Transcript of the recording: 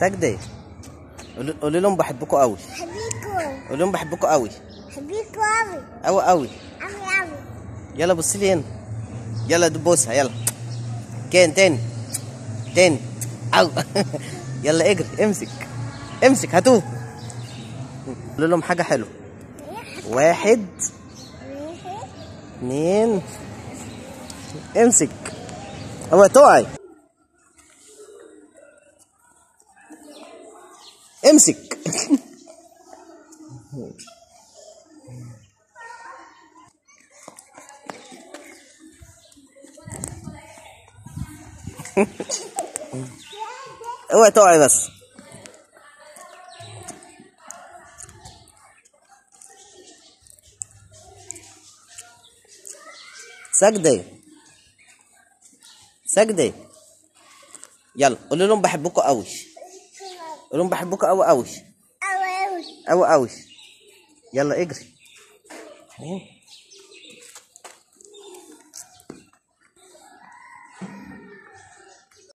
سجدة، قولي لهم بحبكوا قوي. بحبكوا. قولي لهم بحبكوا قوي. بحبكوا قوي. قوي قوي. قوي قوي. يلا بصي لي هنا. يلا بوسها يلا. كان تاني. تاني. او يلا اجري، امسك. امسك هاتوه. قولي لهم حاجة حلوة. 1 2 امسك. اوعي تقعي. امسك. اوعي تقعي بس. سجدة، سجدة، يلا قولي لهم بحبكوا قوي. قولي لهم بحبكوا قوي قوي. قوي قوي. قوي قوي. يلا اجري.